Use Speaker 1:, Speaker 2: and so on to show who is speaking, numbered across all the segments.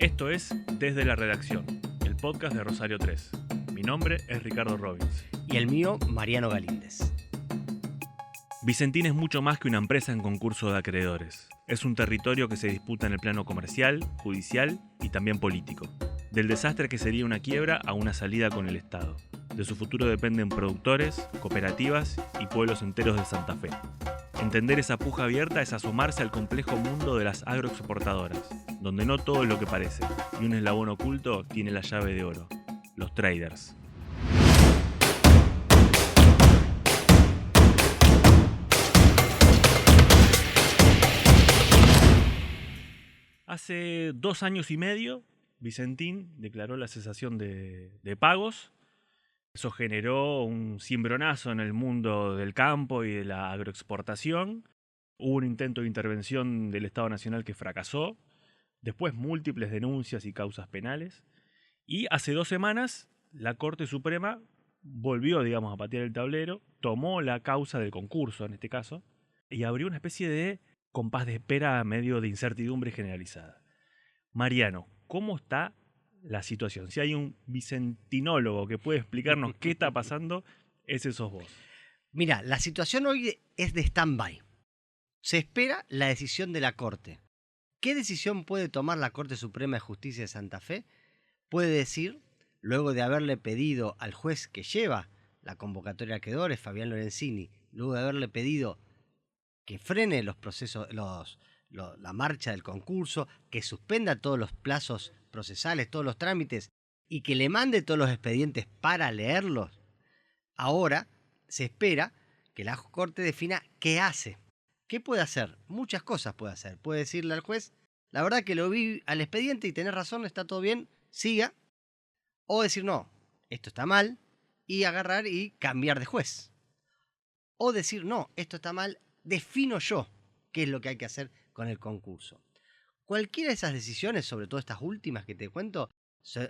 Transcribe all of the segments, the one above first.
Speaker 1: Esto es Desde la Redacción, el podcast de Rosario 3. Mi nombre es Ricardo Robbins.
Speaker 2: Y el mío, Mariano Galíndez.
Speaker 1: Vicentín es mucho más que una empresa en concurso de acreedores. Es un territorio que se disputa en el plano comercial, judicial y también político. Del desastre que sería una quiebra a una salida con el Estado. De su futuro dependen productores, cooperativas y pueblos enteros de Santa Fe. Entender esa puja abierta es asomarse al complejo mundo de las agroexportadoras, donde no todo es lo que parece, y un eslabón oculto tiene la llave de oro: los traders. Hace 2 años y medio, Vicentín declaró la cesación de pagos. Eso generó un cimbronazo en el mundo del campo y de la agroexportación. Hubo un intento de intervención del Estado Nacional que fracasó. Después múltiples denuncias y causas penales. Y hace 2 semanas la Corte Suprema volvió, a patear el tablero, tomó la causa del concurso en este caso, y abrió una especie de compás de espera medio de incertidumbre generalizada. Mariano, ¿cómo está la situación? Si hay un vicentinólogo que puede explicarnos qué está pasando, ese sos vos.
Speaker 2: Mira, la situación hoy es de stand-by. Se espera la decisión de la Corte. ¿Qué decisión puede tomar la Corte Suprema de Justicia de Santa Fe? Puede decir, luego de haberle pedido al juez que lleva la convocatoria de acreedores, Fabián Lorenzini, luego de haberle pedido que frene los procesos, la marcha del concurso, que suspenda todos los plazos procesales, todos los trámites, y que le mande todos los expedientes para leerlos, ahora se espera que la Corte defina qué hace. ¿Qué puede hacer? Muchas cosas puede hacer. Puede decirle al juez, la verdad que lo vi al expediente y tenés razón, está todo bien, siga. O decir, no, esto está mal, y agarrar y cambiar de juez. O decir, no, esto está mal, defino yo qué es lo que hay que hacer con el concurso. Cualquiera de esas decisiones, sobre todo estas últimas que te cuento,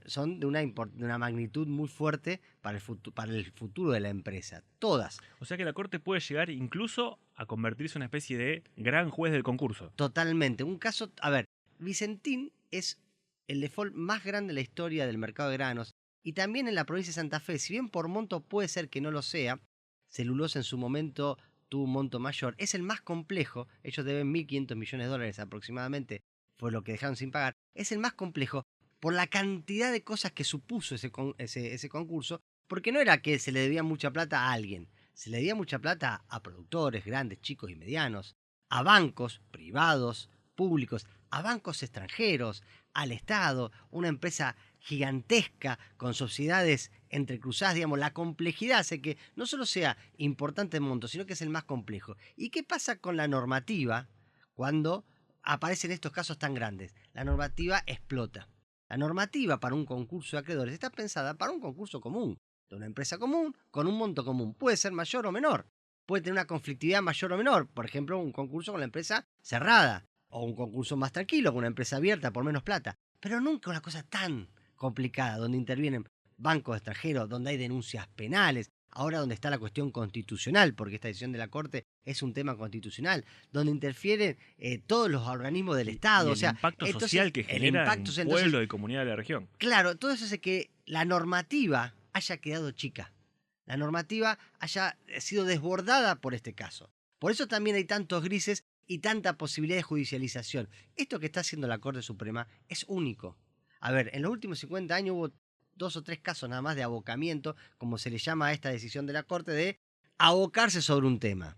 Speaker 2: son de una magnitud muy fuerte para el futuro de la empresa. Todas.
Speaker 1: O sea que la Corte puede llegar incluso a convertirse en una especie de gran juez del concurso.
Speaker 2: Totalmente. Un caso, a ver, Vicentín es el default más grande de la historia del mercado de granos y también en la provincia de Santa Fe. Si bien por monto puede ser que no lo sea, Celulosa en su momento tuvo un monto mayor, es el más complejo. Ellos deben $1.500 millones aproximadamente, fue lo que dejaron sin pagar. Es el más complejo por la cantidad de cosas que supuso ese concurso, porque no era que se le debía mucha plata a alguien, se le debía mucha plata a productores grandes, chicos y medianos, a bancos privados, públicos, a bancos extranjeros, al Estado, una empresa gigantesca con sociedades entrecruzadas. La complejidad hace que no solo sea importante en monto, sino que es el más complejo. ¿Y qué pasa con la normativa cuando aparecen estos casos tan grandes? La normativa explota. La normativa para un concurso de acreedores está pensada para un concurso común, de una empresa común, con un monto común. Puede ser mayor o menor. Puede tener una conflictividad mayor o menor. Por ejemplo, un concurso con la empresa cerrada. O un concurso más tranquilo, con una empresa abierta por menos plata. Pero nunca una cosa tan complicada, donde intervienen bancos extranjeros, donde hay denuncias penales. Ahora donde está la cuestión constitucional, porque esta decisión de la Corte es un tema constitucional, donde interfieren todos los organismos del Estado.
Speaker 1: Y el impacto social que genera en pueblo y comunidad de la región.
Speaker 2: Claro, todo eso hace que la normativa haya quedado chica. La normativa haya sido desbordada por este caso. Por eso también hay tantos grises y tanta posibilidad de judicialización. Esto que está haciendo la Corte Suprema es único. A ver, en los últimos 50 años hubo 2 o 3 casos nada más de abocamiento, como se le llama a esta decisión de la Corte, de abocarse sobre un tema.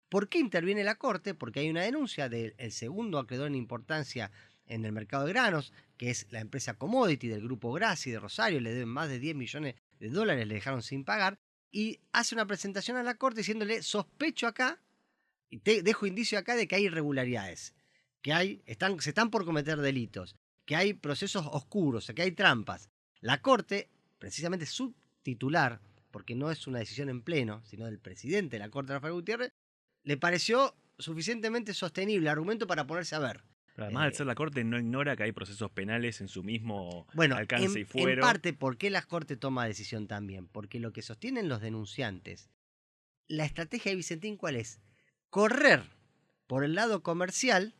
Speaker 2: ¿Por qué interviene la Corte? Porque hay una denuncia del segundo acreedor en importancia en el mercado de granos, que es la empresa Commodity del grupo Grassi de Rosario. Le deben más de $10 millones, le dejaron sin pagar, y hace una presentación a la Corte diciéndole: sospecho acá, y te dejo indicio acá de que hay irregularidades, que se están por cometer delitos, que hay procesos oscuros, que hay trampas. La Corte, precisamente su titular, porque no es una decisión en pleno, sino del presidente de la Corte, Rafael Gutiérrez, le pareció suficientemente sostenible argumento para ponerse a ver.
Speaker 1: Pero además, al ser la Corte, no ignora que hay procesos penales en su mismo alcance y fuero.
Speaker 2: En parte, ¿por qué la Corte toma decisión también? Porque lo que sostienen los denunciantes, la estrategia de Vicentín, ¿cuál es? Correr por el lado comercial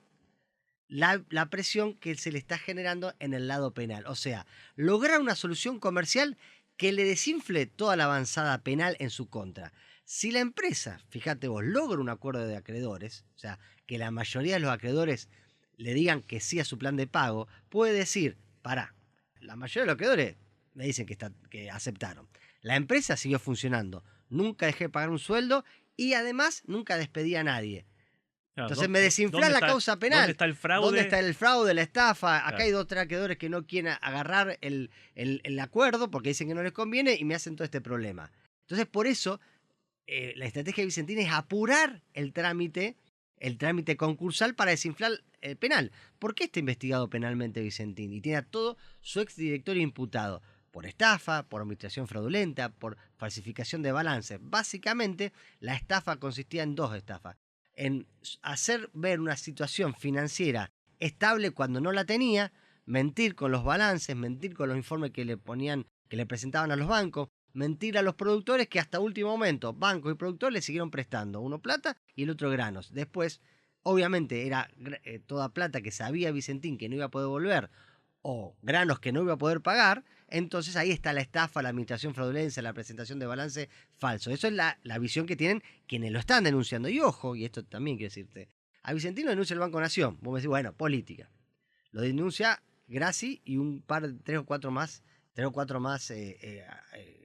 Speaker 2: la presión que se le está generando en el lado penal. O sea, lograr una solución comercial que le desinfle toda la avanzada penal en su contra. Si la empresa, fíjate vos, logra un acuerdo de acreedores, o sea, que la mayoría de los acreedores le digan que sí a su plan de pago, puede decir, pará, la mayoría de los acreedores me dicen que aceptaron. La empresa siguió funcionando, nunca dejé de pagar un sueldo y además nunca despedí a nadie.
Speaker 1: Claro,
Speaker 2: Entonces me desinflan la causa penal.
Speaker 1: ¿Dónde está el fraude?
Speaker 2: ¿Dónde está el fraude, la estafa? Acá
Speaker 1: Claro.
Speaker 2: hay 2 acreedores que no quieren agarrar el acuerdo porque dicen que no les conviene y me hacen todo este problema. Entonces, por eso, la estrategia de Vicentín es apurar el trámite concursal para desinflar el penal. ¿Por qué está investigado penalmente Vicentín? Y tiene a todo su exdirectorio imputado por estafa, por administración fraudulenta, por falsificación de balances. Básicamente, la estafa consistía en 2 estafas. En hacer ver una situación financiera estable cuando no la tenía, mentir con los balances, mentir con los informes que le ponían, que le presentaban a los bancos, mentir a los productores que hasta último momento bancos y productores le siguieron prestando, uno plata y el otro granos. Después, obviamente, era toda plata que sabía Vicentín que no iba a poder volver o granos que no iba a poder pagar. Entonces ahí está la estafa, la administración fraudulenta, la presentación de balance falso. Eso es la visión que tienen quienes lo están denunciando. Y ojo, y esto también quiero decirte, a Vicentín lo denuncia el Banco Nación. Vos me decís, bueno, política. Lo denuncia Grassi y un par, 3 o 4 más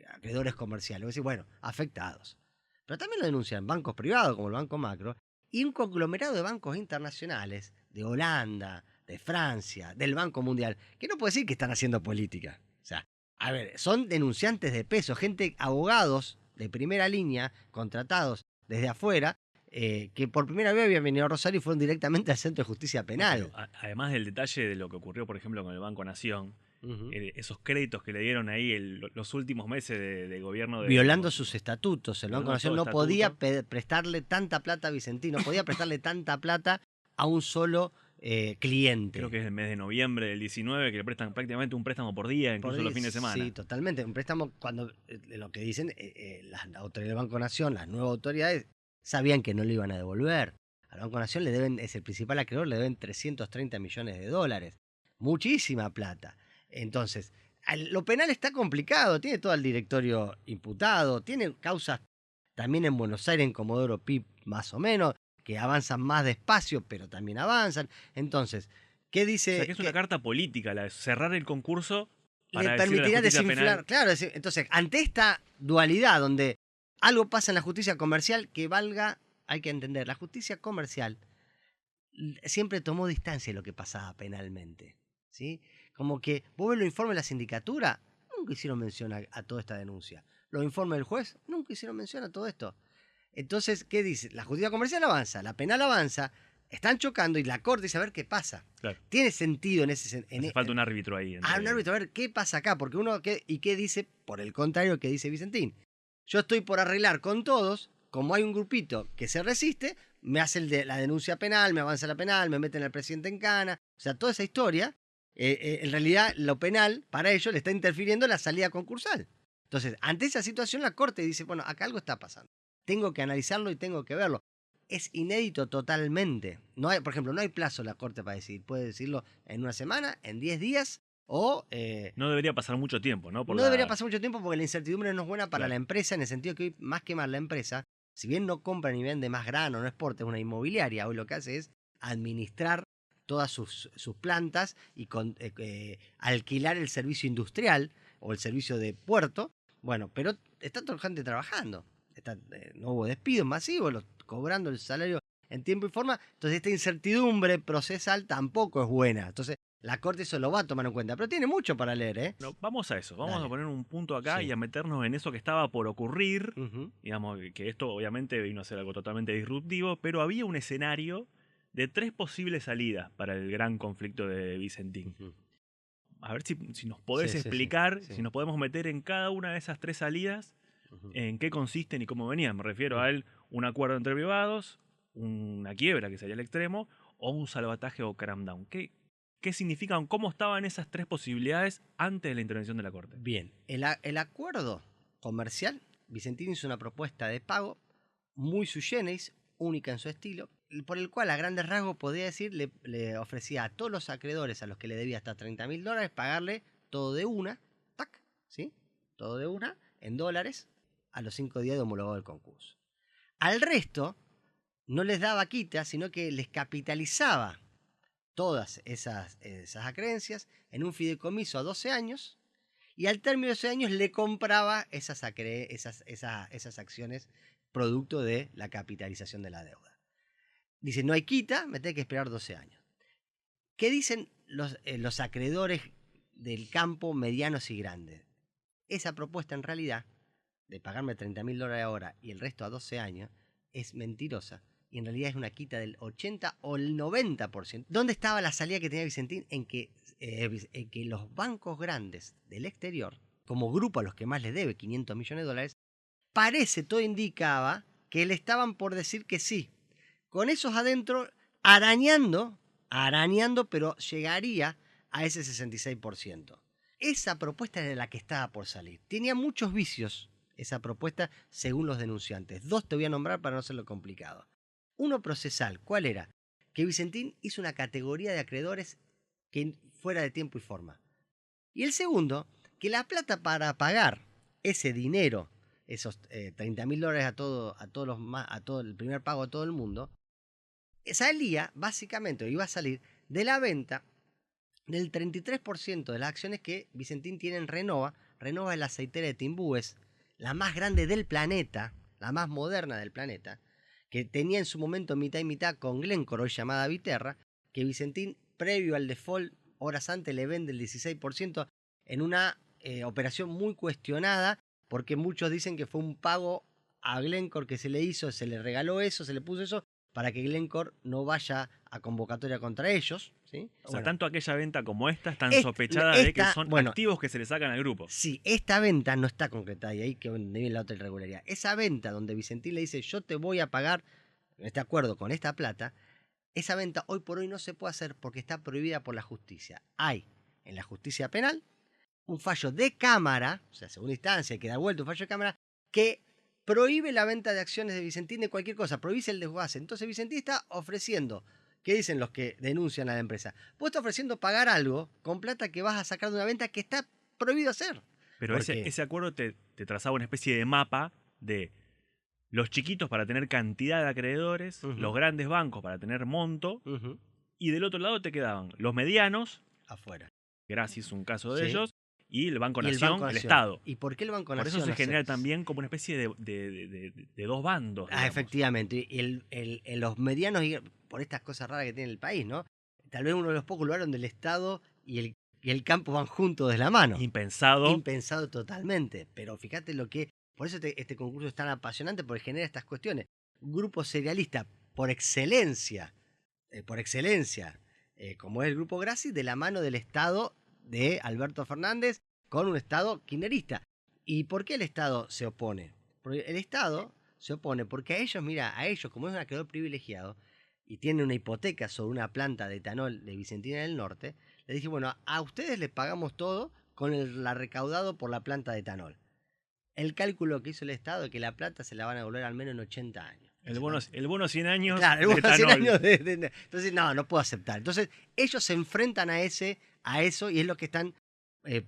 Speaker 2: acreedores comerciales. Vos decís, bueno, afectados. Pero también lo denuncian bancos privados como el Banco Macro y un conglomerado de bancos internacionales de Holanda, de Francia, del Banco Mundial, que no puede decir que están haciendo política. O sea, a ver, son denunciantes de peso, gente, abogados de primera línea, contratados desde afuera, que por primera vez habían venido a Rosario y fueron directamente al Centro de Justicia Penal.
Speaker 1: Pero, además del detalle de lo que ocurrió, por ejemplo, con el Banco Nación, esos créditos que le dieron ahí los últimos meses de gobierno de...
Speaker 2: Violando sus estatutos. El Banco
Speaker 1: Violando
Speaker 2: Nación
Speaker 1: todo
Speaker 2: no podía
Speaker 1: estatuto.
Speaker 2: prestarle tanta plata a Vicentino, no podía prestarle tanta plata a un solo cliente.
Speaker 1: Creo que es el mes de noviembre del 19, que le prestan prácticamente un préstamo por día, incluso los fines de semana.
Speaker 2: Sí, totalmente. Un préstamo, cuando lo que dicen las autoridades del Banco Nación, las nuevas autoridades, sabían que no le iban a devolver. Al Banco Nación le deben, es el principal acreedor, le deben 330 millones de dólares. Muchísima plata. Entonces, lo penal está complicado, tiene todo el directorio imputado, tiene causas también en Buenos Aires, en Comodoro Pi, más o menos, que avanzan más despacio, pero también avanzan. Entonces, ¿qué dice?
Speaker 1: O sea, que es una carta política, la de cerrar el concurso
Speaker 2: Le
Speaker 1: para decirle a la
Speaker 2: permitiría
Speaker 1: justicia
Speaker 2: desinflar.
Speaker 1: penal.
Speaker 2: Claro, entonces, ante esta dualidad donde algo pasa en la justicia comercial que valga, hay que entender, la justicia comercial siempre tomó distancia de lo que pasaba penalmente. ¿Sí? Como que vos ves los informes de la sindicatura, nunca hicieron mención a toda esta denuncia. Los informes del juez, nunca hicieron mención a todo esto. Entonces, ¿qué dice? La justicia comercial avanza, la penal avanza, están chocando y la corte dice a ver qué pasa.
Speaker 1: Claro.
Speaker 2: Tiene sentido en ese sentido.
Speaker 1: Hace falta un árbitro ahí.
Speaker 2: Un árbitro, a ver qué pasa acá, porque ¿y qué dice? Por el contrario, ¿qué dice Vicentín? Yo estoy por arreglar con todos, como hay un grupito que se resiste, me hace la denuncia penal, me avanza la penal, me meten al presidente en cana, o sea, toda esa historia, en realidad lo penal para ellos le está interfiriendo en la salida concursal. Entonces, ante esa situación la corte dice, bueno, acá algo está pasando, tengo que analizarlo y tengo que verlo. Es inédito totalmente. No hay, por ejemplo, no hay plazo la corte para decidir. Puede decirlo en una semana, en 10 días o...
Speaker 1: no debería pasar mucho tiempo, ¿no?
Speaker 2: No debería pasar mucho tiempo porque la incertidumbre no es buena para
Speaker 1: Claro.
Speaker 2: la empresa en el sentido que hoy, más que más la empresa, si bien no compra ni vende más grano, no exporta, es una inmobiliaria, hoy lo que hace es administrar todas sus plantas y alquilar el servicio industrial o el servicio de puerto. Bueno, pero está toda la gente trabajando. No hubo despidos masivos, cobrando el salario en tiempo y forma. Entonces esta incertidumbre procesal tampoco es buena. Entonces la corte eso lo va a tomar en cuenta. Pero tiene mucho para leer, ¿eh?
Speaker 1: No, vamos a eso, vamos
Speaker 2: Dale.
Speaker 1: a poner un punto acá
Speaker 2: Sí.
Speaker 1: y a meternos en eso que estaba por ocurrir.
Speaker 2: Ujú.
Speaker 1: Digamos que esto obviamente vino a ser algo totalmente disruptivo, pero había un escenario de 3 posibles salidas para el gran conflicto de Vicentín.
Speaker 2: Ujú.
Speaker 1: A ver si nos podés
Speaker 2: Sí,
Speaker 1: explicar,
Speaker 2: sí.
Speaker 1: si nos podemos meter en cada una de esas 3 salidas,
Speaker 2: Ujú.
Speaker 1: en qué consisten y cómo venían. Me refiero a un acuerdo entre privados, una quiebra, que sería el extremo, o un salvataje o cram down. ¿Qué significan? ¿Cómo estaban esas 3 posibilidades antes de la intervención de la Corte?
Speaker 2: Bien, el acuerdo comercial, Vicentín hizo una propuesta de pago muy sui generis, única en su estilo. por el cual a grandes rasgos podría decir le ofrecía a todos los acreedores a los que le debía hasta $30.000 pagarle todo de una, tac, ¿sí? Todo de una, en dólares, a los 5 días de homologado el concurso. Al resto no les daba quita, sino que les capitalizaba todas esas acreencias en un fideicomiso a 12 años, y al término de 12 años le compraba esas acciones producto de la capitalización de la deuda. Dice, no hay quita, me tengo que esperar 12 años. ¿Qué dicen los acreedores del campo medianos y grandes? Esa propuesta en realidad, de pagarme $30.000 ahora y el resto a 12 años, es mentirosa. Y en realidad es una quita del 80 o el 90%. ¿Dónde estaba la salida que tenía Vicentín? En que los bancos grandes del exterior, como grupo a los que más les debe, $500 millones, todo indicaba que le estaban por decir que sí. Con esos adentro, arañando, pero llegaría a ese 66%. Esa propuesta era la que estaba por salir. Tenía muchos vicios esa propuesta según los denunciantes. 2 te voy a nombrar para no hacerlo complicado. Uno procesal, ¿cuál era? Que Vicentín hizo una categoría de acreedores que fuera de tiempo y forma. Y el segundo, que la plata para pagar ese dinero, esos $30.000 a todo el primer pago a todo el mundo, salía básicamente, o iba a salir de la venta del 33% de las acciones que Vicentín tiene en Renova. Renova es la aceitera de Timbúes, la más grande del planeta, la más moderna del planeta, que tenía en su momento mitad y mitad con Glencore, hoy llamada Viterra, que Vicentín, previo al default, horas antes le vende el 16% en una operación muy cuestionada, porque muchos dicen que fue un pago a Glencore que se le hizo, se le regaló eso, se le puso eso, para que Glencore no vaya a convocatoria contra ellos. ¿Sí?
Speaker 1: O sea, tanto aquella venta como esta están sospechadas de que son activos que se le sacan al grupo.
Speaker 2: Sí, esta venta no está concretada y ahí que viene la otra irregularidad. Esa venta donde Vicentín le dice yo te voy a pagar, en este acuerdo con esta plata, esa venta hoy por hoy no se puede hacer porque está prohibida por la justicia. Hay en la justicia penal un fallo de cámara, o sea, segunda instancia, que da vuelta un fallo de cámara, que prohíbe la venta de acciones de Vicentín de cualquier cosa, prohíbe el desguace. Entonces Vicentín está ofreciendo, ¿qué dicen los que denuncian a la empresa? Vos estás ofreciendo pagar algo con plata que vas a sacar de una venta que está prohibido hacer.
Speaker 1: Pero ese acuerdo te trazaba una especie de mapa de los chiquitos para tener cantidad de acreedores, los grandes bancos para tener monto, y del otro lado te quedaban los medianos,
Speaker 2: afuera.
Speaker 1: Gracias, un caso de ellos, y el Banco
Speaker 2: y
Speaker 1: Nación, el Estado.
Speaker 2: ¿Y por qué el Banco
Speaker 1: Por
Speaker 2: Nación?
Speaker 1: eso se genera también como una especie de dos bandos.
Speaker 2: Efectivamente. Y los medianos, por estas cosas raras que tiene el país, ¿no? Tal vez uno de los pocos lugares donde el Estado y el campo van juntos de la mano.
Speaker 1: Impensado.
Speaker 2: Impensado totalmente. Pero fíjate lo que... Por eso este concurso es tan apasionante, porque genera estas cuestiones. Grupo serialista por excelencia, como es el Grupo Grassi, de la mano del Estado de Alberto Fernández, con un Estado kirchnerista. ¿Y por qué el Estado se opone? Porque el Estado se opone porque a ellos, como es un acreedor privilegiado y tiene una hipoteca sobre una planta de etanol de Vicentina del Norte, le dije, bueno, a ustedes les pagamos todo con la recaudado por la planta de etanol. El cálculo que hizo el Estado es que la plata se la van a devolver al menos en 80 años.
Speaker 1: El bono 100 años.
Speaker 2: Claro, el bono 100 años entonces, no puedo aceptar. Entonces, ellos se enfrentan a eso y es lo que están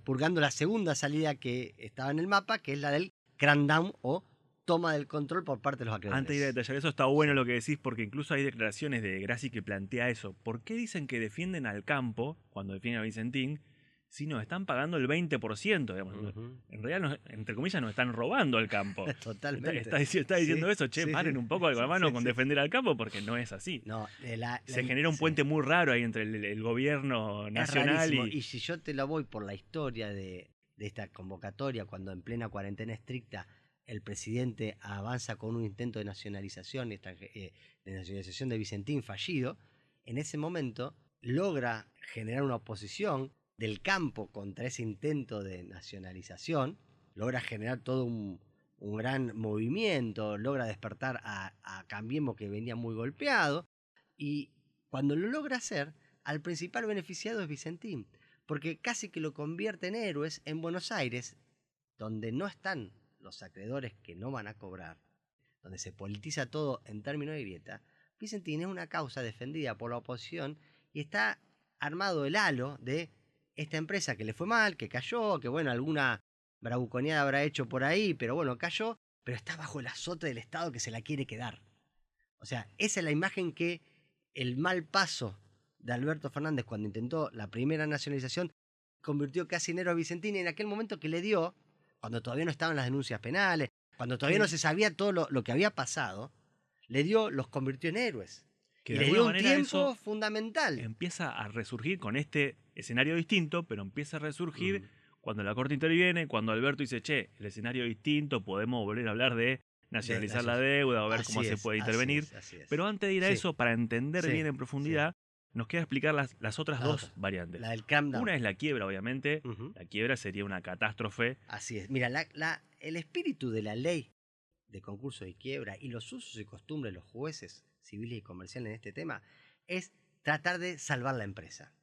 Speaker 2: purgando la segunda salida que estaba en el mapa, que es la del crackdown o toma del control por parte de los acreedores.
Speaker 1: Antes de ir a detallar eso, está bueno lo que decís, porque incluso hay declaraciones de Grassi que plantea eso. ¿Por qué dicen que defienden al campo cuando defienden a Vicentín? Si nos están pagando el 20%, digamos. En realidad, entre comillas, nos están robando al campo.
Speaker 2: Totalmente.
Speaker 1: Está diciendo eso, paren un poco la mano con defender al campo, porque no es así.
Speaker 2: No,
Speaker 1: se genera un puente muy raro ahí entre el gobierno nacional
Speaker 2: y si yo te lo voy por la historia de esta convocatoria, cuando en plena cuarentena estricta el presidente avanza con un intento de nacionalización de Vicentín fallido, en ese momento logra generar una oposición del campo contra ese intento de nacionalización, logra generar todo un gran movimiento, logra despertar a Cambiemos, que venía muy golpeado, y cuando lo logra hacer, al principal beneficiado es Vicentín, porque casi que lo convierte en héroes en Buenos Aires, donde no están los acreedores que no van a cobrar, donde se politiza todo en términos de grieta. Vicentín es una causa defendida por la oposición y está armado el halo de esta empresa que le fue mal, que cayó, que bueno, alguna bravuconeada habrá hecho por ahí, pero bueno, cayó, pero está bajo el azote del Estado que se la quiere quedar. O sea, esa es la imagen que el mal paso de Alberto Fernández cuando intentó la primera nacionalización convirtió casi en héroe a Vicentín, y en aquel momento que le dio, cuando todavía no estaban las denuncias penales, cuando todavía no se sabía todo lo que había pasado, le dio, los convirtió en héroes.
Speaker 1: Que
Speaker 2: Y
Speaker 1: de
Speaker 2: les
Speaker 1: alguna
Speaker 2: dio un
Speaker 1: manera
Speaker 2: tiempo
Speaker 1: eso
Speaker 2: fundamental.
Speaker 1: empieza a resurgir con este escenario distinto, pero empieza a resurgir
Speaker 2: Mm.
Speaker 1: cuando la Corte interviene, cuando Alberto dice, che, el escenario es distinto, podemos volver a hablar de
Speaker 2: De
Speaker 1: nacionalizar la
Speaker 2: naciones.
Speaker 1: deuda o ver cómo
Speaker 2: Así
Speaker 1: se
Speaker 2: es,
Speaker 1: puede
Speaker 2: así
Speaker 1: intervenir.
Speaker 2: es, así es.
Speaker 1: Pero antes de ir a
Speaker 2: Sí,
Speaker 1: eso, para entender bien
Speaker 2: sí,
Speaker 1: en
Speaker 2: sí.
Speaker 1: profundidad, nos queda explicar las otras
Speaker 2: La
Speaker 1: dos
Speaker 2: otra,
Speaker 1: variantes.
Speaker 2: la del cram down.
Speaker 1: Una es la quiebra, obviamente.
Speaker 2: Ujú.
Speaker 1: La quiebra sería una catástrofe.
Speaker 2: Así es. Mira, el espíritu de la ley de concurso de quiebra y los usos y costumbres de los jueces civiles y comerciales en este tema es tratar de salvar la empresa.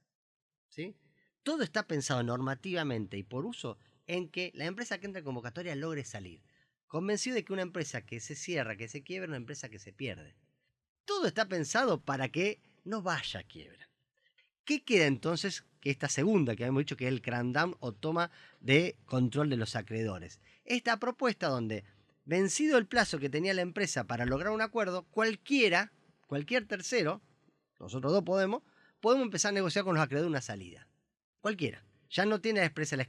Speaker 2: ¿Sí? Todo está pensado normativamente y por uso en que la empresa que entra en convocatoria logre salir. Convencido de que una empresa que se cierra, que se quiebra, es una empresa que se pierde. Todo está pensado para que no vaya a quiebra. ¿Qué queda entonces? Que esta segunda, que habíamos dicho que es el cram down o toma de control de los acreedores. Esta propuesta donde, vencido el plazo que tenía la empresa para lograr un acuerdo, cualquier tercero, nosotros dos podemos empezar a negociar con los acreedores una salida. Cualquiera. Ya no tiene la empresa la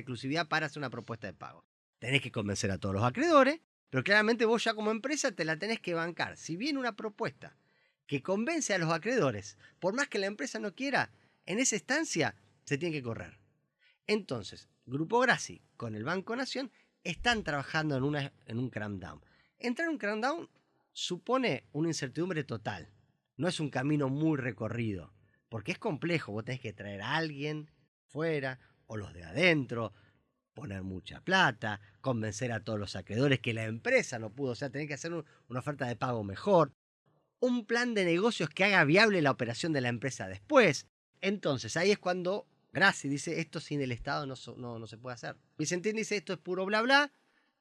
Speaker 2: exclusividad para hacer una propuesta de pago. Tenés que convencer a todos los acreedores, pero claramente vos ya como empresa te la tenés que bancar. Si viene una propuesta que convence a los acreedores, por más que la empresa no quiera, en esa instancia se tiene que correr. Entonces, Grupo Grassi con el Banco Nación están trabajando en un cram down. Entrar en un cram down supone una incertidumbre total. No es un camino muy recorrido, porque es complejo. Vos tenés que traer a alguien fuera o los de adentro, poner mucha plata, convencer a todos los acreedores que la empresa no pudo, o sea, tenés que hacer una oferta de pago mejor, un plan de negocios que haga viable la operación de la empresa después. Entonces, ahí es cuando Grassi dice, esto sin el Estado no se puede hacer. Vicentín dice, esto es puro bla bla,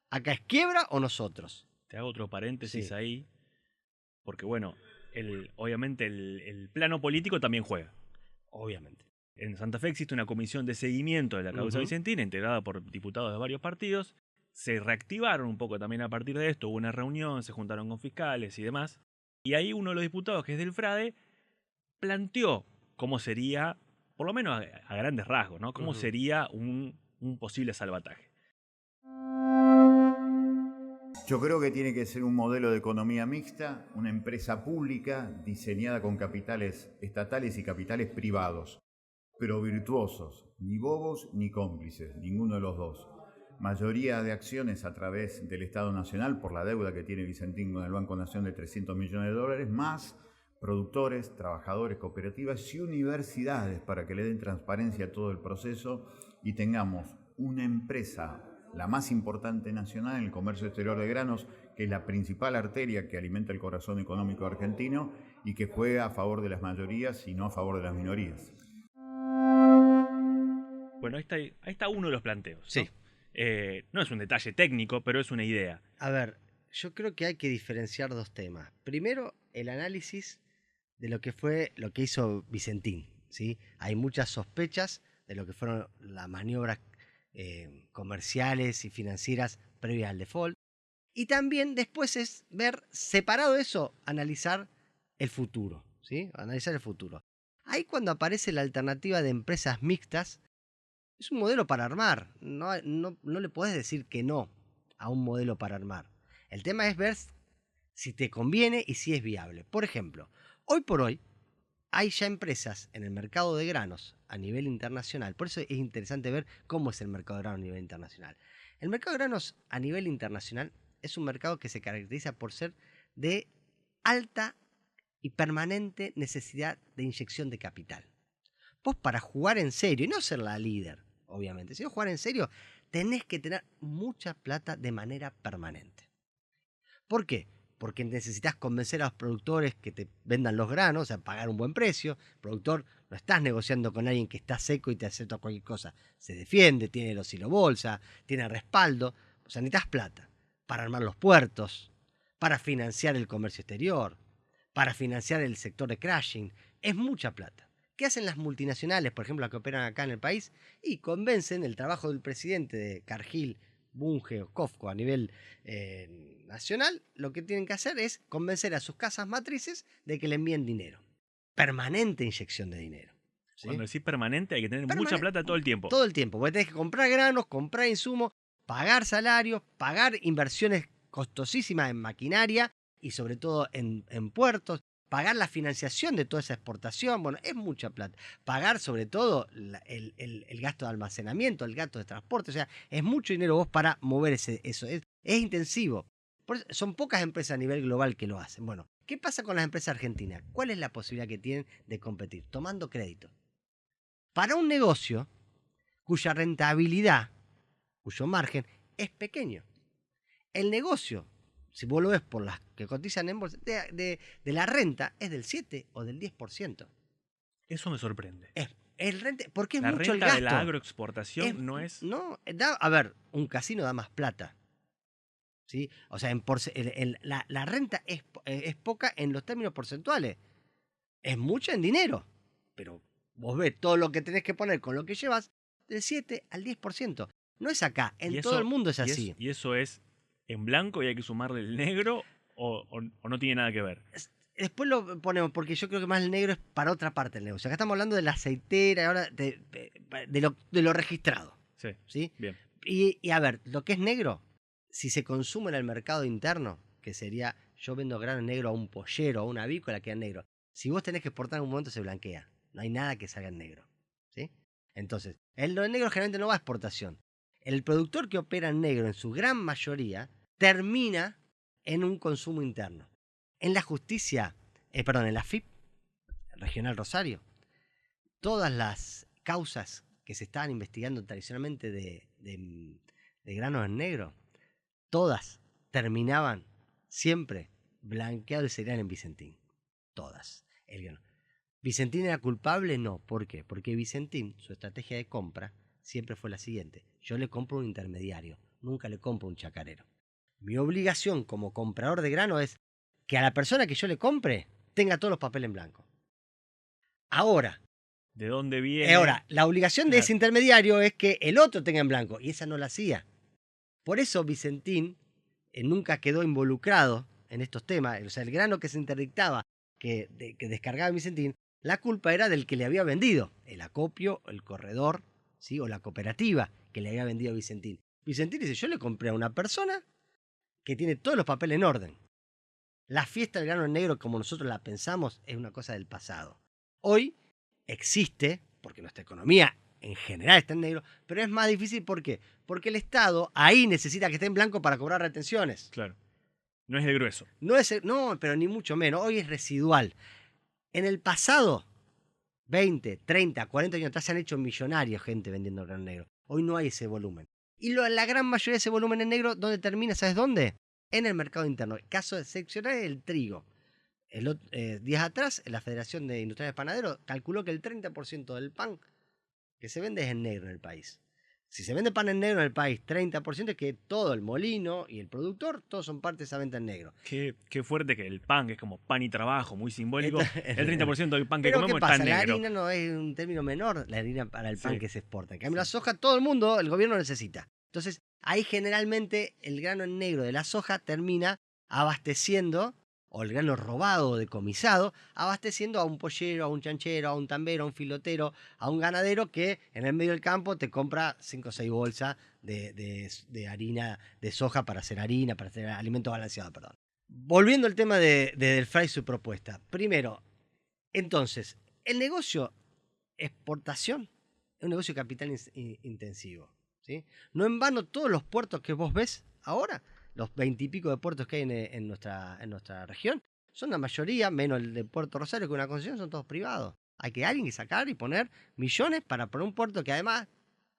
Speaker 2: acá es quiebra o nosotros.
Speaker 1: Te hago otro paréntesis
Speaker 2: Sí.
Speaker 1: ahí, porque bueno, obviamente el plano político también juega.
Speaker 2: Obviamente.
Speaker 1: En Santa Fe existe una comisión de seguimiento de la causa vicentina, integrada por diputados de varios partidos. Se reactivaron un poco también a partir de esto, hubo una reunión, se juntaron con fiscales y demás. Y ahí uno de los diputados, que es del Frade, planteó cómo sería, por lo menos a grandes rasgos, ¿no? Cómo sería un posible salvataje.
Speaker 3: Yo creo que tiene que ser un modelo de economía mixta, una empresa pública diseñada con capitales estatales y capitales privados, pero virtuosos, ni bobos ni cómplices, ninguno de los dos. Mayoría de acciones a través del Estado Nacional por la deuda que tiene Vicentín con el Banco Nación de $300 millones, más productores, trabajadores, cooperativas y universidades para que le den transparencia a todo el proceso y tengamos una empresa, la más importante nacional en el comercio exterior de granos, que es la principal arteria que alimenta el corazón económico argentino y que juega a favor de las mayorías y no a favor de las minorías.
Speaker 1: Bueno, ahí está uno de los planteos, ¿no?
Speaker 2: Sí.
Speaker 1: No es un detalle técnico, pero es una idea.
Speaker 2: A ver, yo creo que hay que diferenciar dos temas. Primero, el análisis de lo que hizo Vicentín, ¿sí? Hay muchas sospechas de lo que fueron las maniobras comerciales y financieras previas al default. Y también después es ver, separado de eso, analizar el futuro, ¿sí? Analizar el futuro. Ahí cuando aparece la alternativa de empresas mixtas, es un modelo para armar. No le podés decir que no a un modelo para armar. El tema es ver si te conviene y si es viable. Por ejemplo, hoy por hoy hay ya empresas en el mercado de granos a nivel internacional. Por eso es interesante ver cómo es el mercado de granos a nivel internacional. El mercado de granos a nivel internacional es un mercado que se caracteriza por ser de alta y permanente necesidad de inyección de capital. Vos para jugar en serio, y no ser la líder, obviamente, sino jugar en serio, tenés que tener mucha plata de manera permanente. ¿Por qué? Porque necesitas convencer a los productores que te vendan los granos, o sea, pagar un buen precio. El productor, no estás negociando con alguien que está seco y te acepta cualquier cosa. Se defiende, tiene el oscilo bolsa, tiene respaldo. O sea, necesitas plata para armar los puertos, para financiar el comercio exterior, para financiar el sector de crushing. Es mucha plata. ¿Qué hacen las multinacionales, por ejemplo, las que operan acá en el país? Y convencen el trabajo del presidente de Cargill, Bunge o Cofco a nivel nacional. Lo que tienen que hacer es convencer a sus casas matrices de que le envíen dinero. Permanente inyección de dinero. ¿Sí?
Speaker 1: Cuando decís permanente hay que tener mucha plata todo el tiempo.
Speaker 2: Todo el tiempo. Porque tenés que comprar granos, comprar insumos, pagar salarios, pagar inversiones costosísimas en maquinaria y sobre todo en puertos, pagar la financiación de toda esa exportación. Bueno, es mucha plata. Pagar sobre todo el gasto de almacenamiento, el gasto de transporte. O sea, es mucho dinero vos para mover eso. Es intensivo. Son pocas empresas a nivel global que lo hacen. Bueno, ¿qué pasa con las empresas argentinas? ¿Cuál es la posibilidad que tienen de competir? Tomando crédito. Para un negocio cuya rentabilidad, cuyo margen es pequeño. El negocio, si vos lo ves por las que cotizan en bolsa, de la renta es del 7 o del 10%.
Speaker 1: Eso me sorprende.
Speaker 2: Porque es
Speaker 1: la
Speaker 2: mucho el
Speaker 1: renta
Speaker 2: gasto.
Speaker 1: de la agroexportación no es...
Speaker 2: No, a ver, un casino da más plata. ¿Sí? O sea, la renta es poca en los términos porcentuales. Es mucha en dinero. Pero vos ves todo lo que tenés que poner con lo que llevas del 7 al 10%. No es acá, en todo el mundo es así.
Speaker 1: ¿Y eso es en blanco y hay que sumarle el negro o no tiene nada que ver?
Speaker 2: Después lo ponemos, porque yo creo que más el negro es para otra parte del negocio. Acá estamos hablando de la aceitera, ahora de lo registrado.
Speaker 1: Sí,
Speaker 2: ¿sí?
Speaker 1: Bien.
Speaker 2: Y a ver, lo que es negro, si se consume en el mercado interno, que sería yo vendo grano negro a un pollero, a una avícola, queda negro. Si vos tenés que exportar en un momento se blanquea. No hay nada que salga en negro. ¿Sí? Entonces, lo en negro generalmente no va a exportación. El productor que opera en negro en su gran mayoría termina en un consumo interno. En la justicia, en la FIP, Regional Rosario, todas las causas que se estaban investigando tradicionalmente de granos en negro, todas terminaban siempre blanqueado el cereal en Vicentín. Todas. ¿Vicentín era culpable? No. ¿Por qué? Porque Vicentín, su estrategia de compra, siempre fue la siguiente. Yo le compro un intermediario, nunca le compro un chacarero. Mi obligación como comprador de grano es que a la persona que yo le compre tenga todos los papeles en blanco. Ahora.
Speaker 1: ¿De dónde viene?
Speaker 2: Ahora, la obligación de ese intermediario es que el otro tenga en blanco, y esa no la hacía. Por eso Vicentín nunca quedó involucrado en estos temas. O sea, el grano que se interdictaba, que descargaba Vicentín, la culpa era del que le había vendido, el acopio, el corredor, ¿sí? O la cooperativa que le había vendido a Vicentín. Vicentín dice, yo le compré a una persona que tiene todos los papeles en orden. La fiesta del grano en negro, como nosotros la pensamos, es una cosa del pasado. Hoy existe, porque nuestra economía en general está en negro, pero es más difícil, ¿por qué? Porque el Estado ahí necesita que esté en blanco para cobrar retenciones.
Speaker 1: Claro. No es de grueso.
Speaker 2: No, pero ni mucho menos. Hoy es residual. En el pasado, 20, 30, 40 años atrás, se han hecho millonarios gente vendiendo grano negro. Hoy no hay ese volumen. Y la gran mayoría de ese volumen en negro, ¿dónde termina? ¿Sabes dónde? En el mercado interno. El caso excepcional es el trigo. Días atrás, la Federación de Industriales Panaderos calculó que el 30% del pan que se vende es en negro en el país. Si se vende pan en negro en el país, 30% es que todo el molino y el productor, todos son parte de esa venta en negro.
Speaker 1: Qué fuerte que el pan, que es como pan y trabajo, muy simbólico, el 30% del pan que
Speaker 2: Pero
Speaker 1: comemos
Speaker 2: ¿qué pasa?
Speaker 1: está en negro.
Speaker 2: La harina no es un término menor, la harina para el pan
Speaker 1: Sí.
Speaker 2: que se exporta. En cambio, la soja, todo el mundo, el gobierno necesita. Entonces, ahí generalmente el grano en negro de la soja termina abasteciendo, o el grano robado o decomisado, abasteciendo a un pollero, a un chanchero, a un tambero, a un filotero, a un ganadero que en el medio del campo te compra 5 o 6 bolsas de harina de soja para hacer harina, para hacer alimento balanceado, perdón. Volviendo al tema del Fry y su propuesta. Primero, entonces, el negocio exportación es un negocio de capital intensivo. ¿Sí? No en vano todos los puertos que vos ves ahora, los 20 y pico de puertos que hay en nuestra región, son la mayoría, menos el de Puerto Rosario, que una concesión, son todos privados. Hay que alguien que sacar y poner millones para poner un puerto que además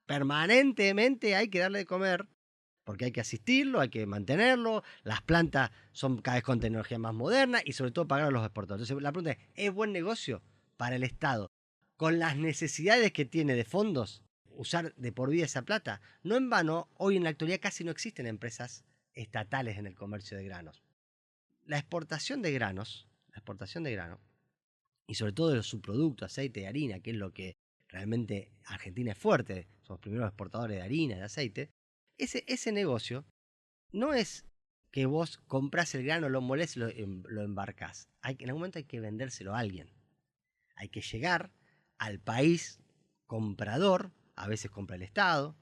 Speaker 2: permanentemente hay que darle de comer, porque hay que asistirlo, hay que mantenerlo, las plantas son cada vez con tecnología más moderna y sobre todo pagar a los exportadores. Entonces la pregunta ¿es buen negocio para el Estado? Con las necesidades que tiene de fondos, usar de por vida esa plata. No en vano, hoy en la actualidad casi no existen empresas estatales en el comercio de granos. La exportación de granos, exportación de grano, y sobre todo de los subproductos, aceite y harina, que es lo que realmente Argentina es fuerte, somos primeros exportadores de harina, de aceite, ese negocio no es que vos comprás el grano, lo molés y lo embarcás. En algún momento hay que vendérselo a alguien. Hay que llegar al país comprador, a veces compra el Estado,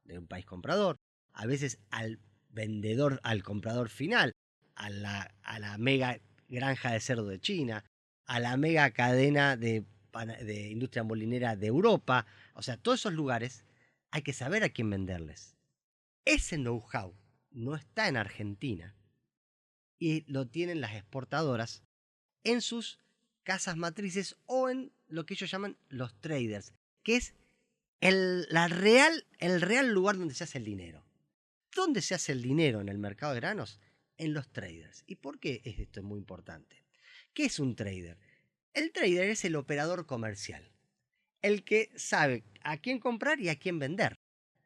Speaker 2: de un país comprador, a veces al vendedor, al comprador final, a la mega granja de cerdo de China, a la mega cadena de industria molinera de Europa. O sea, todos esos lugares hay que saber a quién venderles. Ese know-how no está en Argentina y lo tienen las exportadoras en sus casas matrices o en lo que ellos llaman los traders, que es el real lugar donde se hace el dinero. ¿Dónde se hace el dinero en el mercado de granos? En los traders. ¿Y por qué esto es muy importante? ¿Qué es un trader? El trader es el operador comercial, el que sabe a quién comprar y a quién vender.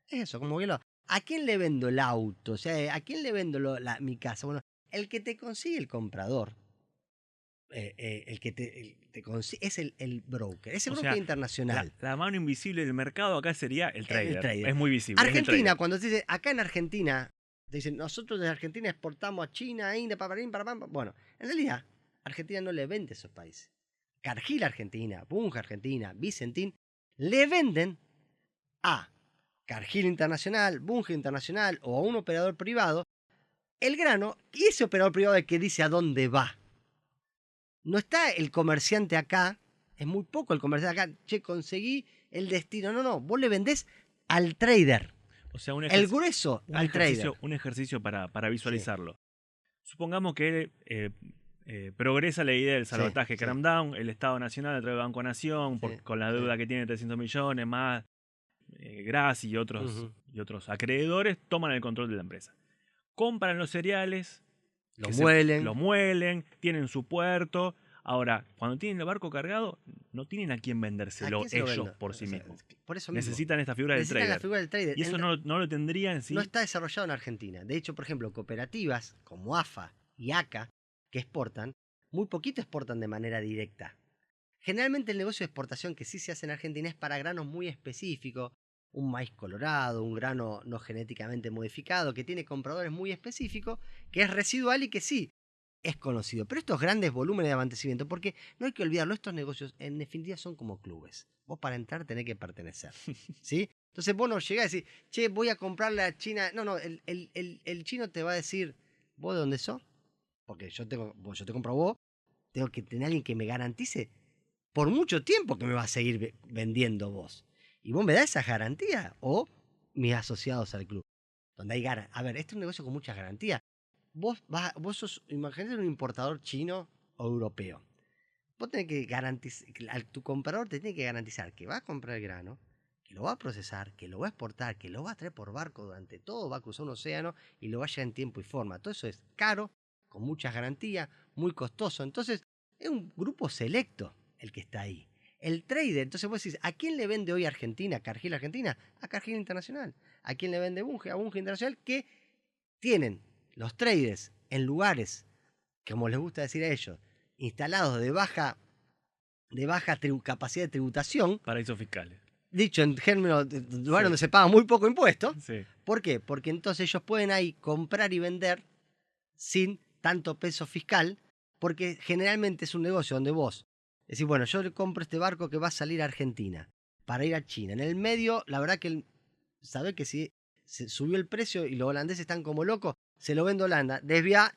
Speaker 2: Es eso, como que ¿a quién le vendo el auto? O sea, ¿a quién le vendo mi casa? Bueno, el que te consigue el comprador, el que te consigue, es el broker, ese broker internacional.
Speaker 1: La mano invisible del mercado acá sería el trader.
Speaker 2: El trader.
Speaker 1: Es muy visible.
Speaker 2: Argentina, cuando se dice, acá en Argentina, te dicen, nosotros desde Argentina exportamos a China, a India, para. Bueno, en realidad, Argentina no le vende a esos países. Cargill Argentina, Bunge Argentina, Vicentín, le venden a Cargill Internacional, Bunge Internacional o a un operador privado el grano, y ese operador privado es el que dice a dónde va. No está el comerciante acá, es muy poco el comerciante acá, che, conseguí el destino. No, vos le vendés al trader.
Speaker 1: O sea,
Speaker 2: el grueso al trader.
Speaker 1: Un ejercicio para visualizarlo. Sí. Supongamos que progresa la idea del salvataje Cram Down, el Estado Nacional a través del Banco Nación, con la deuda que tiene 300 millones, más Grassi y otros acreedores, toman el control de la empresa. Compran los cereales, lo muelen, tienen su puerto. Ahora, cuando tienen el barco cargado, no tienen a quién vendérselo ellos por sí mismos.
Speaker 2: Por eso mismo.
Speaker 1: Necesitan esta figura del trader.
Speaker 2: La figura del trader.
Speaker 1: Y eso no lo tendría en sí.
Speaker 2: No está desarrollado en Argentina. De hecho, por ejemplo, cooperativas como AFA y ACA, que exportan, muy poquito exportan de manera directa. Generalmente el negocio de exportación que sí se hace en Argentina es para granos muy específicos, un maíz colorado, un grano no genéticamente modificado, que tiene compradores muy específicos, que es residual y que sí es conocido. Pero estos grandes volúmenes de abastecimiento, porque no hay que olvidarlo, estos negocios en definitiva son como clubes. Vos para entrar tenés que pertenecer, ¿sí? Entonces vos no llegás a decir, che, voy a comprarle a China. No, el chino te va a decir, ¿vos de dónde sos? Porque yo te compro a vos, tengo que tener a alguien que me garantice por mucho tiempo que me va a seguir vendiendo vos. Y vos me das esa garantía, o mis asociados al club, donde hay garantía. A ver, este es un negocio con muchas garantías. Vos sos, imagínate, un importador chino o europeo. Vos tenés que garantizar, tu comprador te tiene que garantizar que va a comprar el grano, que lo va a procesar, que lo va a exportar, que lo va a traer por barco durante todo, va a cruzar un océano y lo va a llevar en tiempo y forma. Todo eso es caro, con muchas garantías, muy costoso. Entonces, es un grupo selecto el que está ahí. El trader, entonces vos decís, ¿a quién le vende hoy Argentina, Cargill Argentina? A Cargill Internacional. ¿A quién le vende Bunge? A Bunge Internacional, que tienen los traders en lugares, como les gusta decir a ellos, instalados de baja capacidad de tributación.
Speaker 1: Paraísos fiscales.
Speaker 2: Dicho en términos de lugares donde se paga muy poco impuesto.
Speaker 1: Sí.
Speaker 2: ¿Por qué? Porque entonces ellos pueden ahí comprar y vender sin tanto peso fiscal, porque generalmente es un negocio donde vos decís, bueno, yo le compro este barco que va a salir a Argentina para ir a China. En el medio, la verdad que sabés que si se subió el precio y los holandeses están como locos, se lo vende a Holanda, desvía.